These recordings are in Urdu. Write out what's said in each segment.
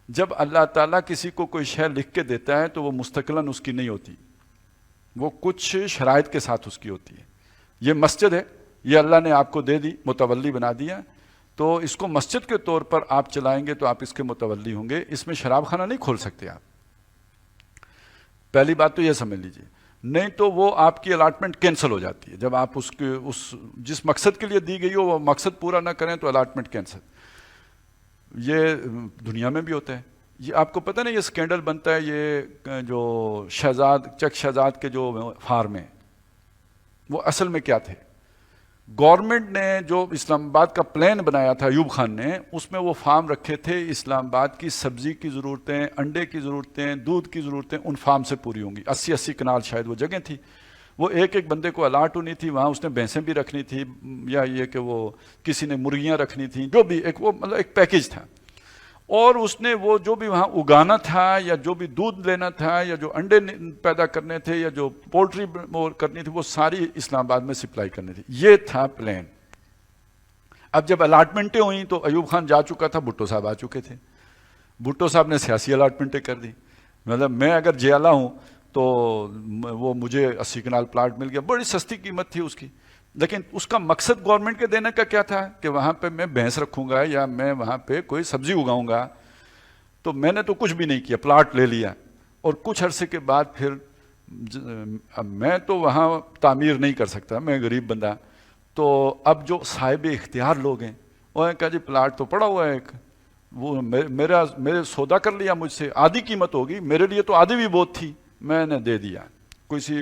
جب اللہ تعالیٰ کسی کو کوئی شے لکھ کے دیتا ہے تو وہ مستقلاً اس کی نہیں ہوتی، وہ کچھ شرائط کے ساتھ اس کی ہوتی ہے۔ یہ مسجد ہے، یہ اللہ نے آپ کو دے دی، متولی بنا دیا، تو اس کو مسجد کے طور پر آپ چلائیں گے تو آپ اس کے متولی ہوں گے، اس میں شراب خانہ نہیں کھول سکتے آپ۔ پہلی بات تو یہ سمجھ لیجئے، نہیں تو وہ آپ کی الاٹمنٹ کینسل ہو جاتی ہے۔ جب آپ اس جس مقصد کے لیے دی گئی ہو وہ مقصد پورا نہ کریں تو الاٹمنٹ کینسل۔ یہ دنیا میں بھی ہوتا ہے۔ یہ آپ کو پتہ نہیں یہ سکینڈل بنتا ہے، یہ جو چک شہزاد کے جو فارم ہیں وہ اصل میں کیا تھے؟ گورنمنٹ نے جو اسلام آباد کا پلان بنایا تھا ایوب خان نے، اس میں وہ فارم رکھے تھے اسلام آباد کی سبزی کی ضرورتیں، انڈے کی ضرورتیں، دودھ کی ضرورتیں ان فارم سے پوری ہوں گی۔ 80 کنال شاید وہ جگہ تھی، وہ ایک بندے کو الاٹ ہونی تھی، وہاں اس نے بھینسیں بھی رکھنی تھی، یا یہ کہ وہ کسی نے مرغیاں رکھنی تھیں، جو بھی وہ مطلب ایک پیکیج تھا، اور اس نے وہ جو بھی وہاں اگانا تھا یا جو بھی دودھ لینا تھا یا جو انڈے پیدا کرنے تھے یا جو پولٹری کرنی تھی وہ ساری اسلام آباد میں سپلائی کرنی تھی۔ یہ تھا پلان۔ اب جب الاٹمنٹیں ہوئیں تو ایوب خان جا چکا تھا، بھٹو صاحب آ چکے تھے، بھٹو صاحب نے سیاسی الاٹمنٹیں کر دی، مطلب میں اگر جیالہ ہوں تو وہ مجھے 80 کنال پلاٹ مل گیا، بڑی سستی قیمت تھی اس کی، لیکن اس کا مقصد گورنمنٹ کے دینے کا کیا تھا کہ وہاں پہ میں بھینس رکھوں گا یا میں وہاں پہ کوئی سبزی اگاؤں گا۔ تو میں نے تو کچھ بھی نہیں کیا، پلاٹ لے لیا، اور کچھ عرصے کے بعد پھر میں تو وہاں تعمیر نہیں کر سکتا، میں غریب بندہ، تو اب جو صاحب اختیار لوگ ہیں انہوں نے کہا جی پلاٹ تو پڑا ہوا ہے ایک، وہ میرے سودا کر لیا مجھ سے، آدھی قیمت ہوگی، میرے لیے تو آدھی بھی بہت تھی، میں نے دے دیا کسی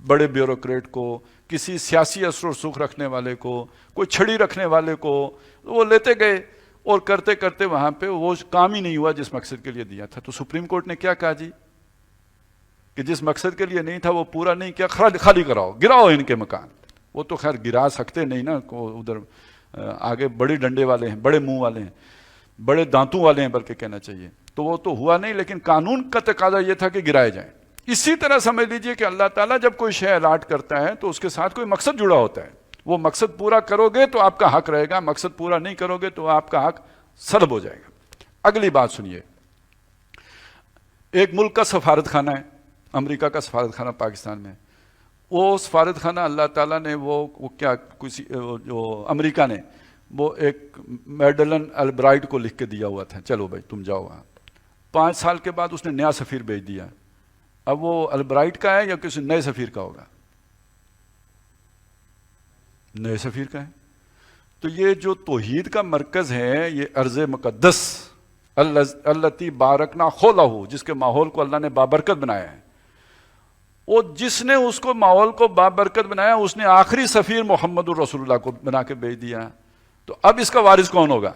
بڑے بیوروکریٹ کو، کسی سیاسی اثر و رسوخ رکھنے والے کو، کوئی چھڑی رکھنے والے کو، وہ لیتے گئے اور کرتے کرتے وہاں پہ وہ کام ہی نہیں ہوا جس مقصد کے لیے دیا تھا۔ تو سپریم کورٹ نے کیا کہا جی کہ جس مقصد کے لیے نہیں تھا وہ پورا نہیں کیا، خالی کراؤ، گراؤ ان کے مکان۔ وہ تو خیر گرا سکتے نہیں نا، ادھر آگے بڑے ڈنڈے والے ہیں، بڑے منہ والے ہیں، بڑے دانتوں والے ہیں بلکہ کہنا چاہیے، تو وہ تو ہوا نہیں، لیکن قانون کا تقاضا یہ تھا کہ گرائے جائیں۔ اسی طرح سمجھ لیجئے کہ اللہ تعالیٰ جب کوئی شے الاٹ کرتا ہے تو اس کے ساتھ کوئی مقصد جڑا ہوتا ہے، وہ مقصد پورا کرو گے تو آپ کا حق رہے گا، مقصد پورا نہیں کرو گے تو آپ کا حق سلب ہو جائے گا۔ اگلی بات سنیے، ایک ملک کا سفارت خانہ ہے، امریکہ کا سفارت خانہ پاکستان میں، وہ سفارت خانہ اللہ تعالیٰ نے وہ کیا جو امریکہ نے وہ ایک میڈلن البرائٹ کو لکھ کے دیا ہوا تھا، چلو بھائی تم جاؤ وہاں۔ 5 سال کے بعد اس نے نیا سفیر بھیج دیا، اب وہ البرائٹ کا ہے یا کسی نئے سفیر کا ہوگا؟ نئے سفیر کا ہے۔ تو یہ جو توحید کا مرکز ہے، یہ ارض مقدس التی بارکنا حولہ، جس کے ماحول کو اللہ نے بابرکت بنایا ہے، وہ جس نے اس کو ماحول کو بابرکت بنایا اس نے آخری سفیر محمد الرسول اللہ کو بنا کے بھیج دیا، تو اب اس کا وارث کون ہوگا؟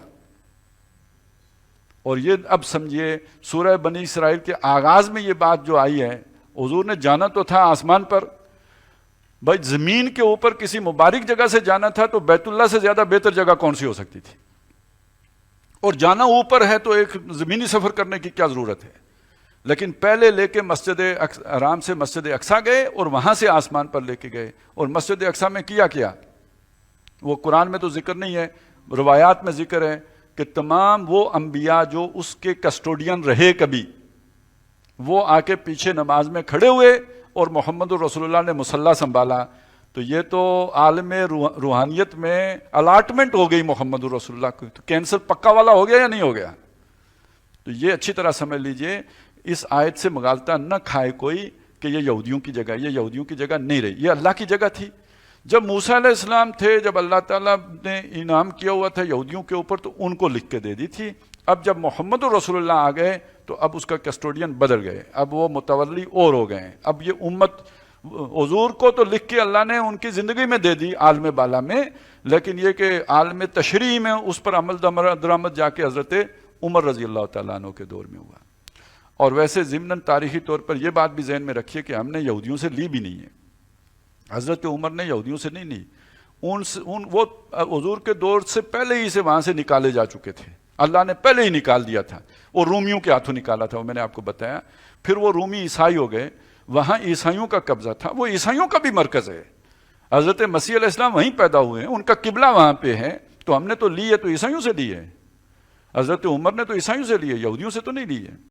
اور یہ اب سمجھیے سورہ بنی اسرائیل کے آغاز میں یہ بات جو آئی ہے، حضور نے جانا تو تھا آسمان پر، بھائی زمین کے اوپر کسی مبارک جگہ سے جانا تھا تو بیت اللہ سے زیادہ بہتر جگہ کون سی ہو سکتی تھی؟ اور جانا اوپر ہے تو ایک زمینی سفر کرنے کی کیا ضرورت ہے؟ لیکن پہلے لے کے مسجد حرام سے مسجد اقصیٰ گئے اور وہاں سے آسمان پر لے کے گئے، اور مسجد اقصیٰ میں کیا وہ قرآن میں تو ذکر نہیں ہے، روایات میں ذکر ہے کہ تمام وہ انبیاء جو اس کے کسٹوڈین رہے کبھی، وہ آ کے پیچھے نماز میں کھڑے ہوئے اور محمد الرسول اللہ نے مصلی سنبھالا۔ تو یہ تو عالم روحانیت میں الاٹمنٹ ہو گئی محمد الرسول اللہ کو، تو کینسر پکا والا ہو گیا یا نہیں ہو گیا؟ تو یہ اچھی طرح سمجھ لیجئے، اس آیت سے مغالطہ نہ کھائے کوئی کہ یہ یہودیوں کی جگہ، یہ یہودیوں کی جگہ نہیں رہی، یہ اللہ کی جگہ تھی۔ جب موسیٰ علیہ السلام تھے، جب اللہ تعالیٰ نے انعام کیا ہوا تھا یہودیوں کے اوپر تو ان کو لکھ کے دے دی تھی، اب جب محمد الرسول اللہ آ گئے تو اب اس کا کسٹوڈین بدل گئے، اب وہ متولی اور ہو گئے ہیں۔ اب یہ امت حضور کو تو لکھ کے اللہ نے ان کی زندگی میں دے دی عالم بالا میں، لیکن یہ کہ عالم تشریح میں اس پر عمل درآمد جا کے حضرت عمر رضی اللہ تعالیٰ عنہ کے دور میں ہوا۔ اور ویسے ضمناً تاریخی طور پر یہ بات بھی ذہن میں رکھیے کہ ہم نے یہودیوں سے لی بھی نہیں ہے، حضرت عمر نے یہودیوں سے نہیں لی، وہ حضور کے دور سے پہلے ہی سے وہاں سے نکالے جا چکے تھے، اللہ نے پہلے ہی نکال دیا تھا، وہ رومیوں کے ہاتھوں نکالا تھا، وہ میں نے آپ کو بتایا۔ پھر وہ رومی عیسائی ہو گئے، وہاں عیسائیوں کا قبضہ تھا، وہ عیسائیوں کا بھی مرکز ہے، حضرت مسیح علیہ السلام وہیں پیدا ہوئے ہیں، ان کا قبلہ وہاں پہ ہے، تو ہم نے تو لی ہے تو عیسائیوں سے لی ہے۔ حضرت عمر نے تو عیسائیوں سے لیے، یہودیوں سے تو نہیں لیے.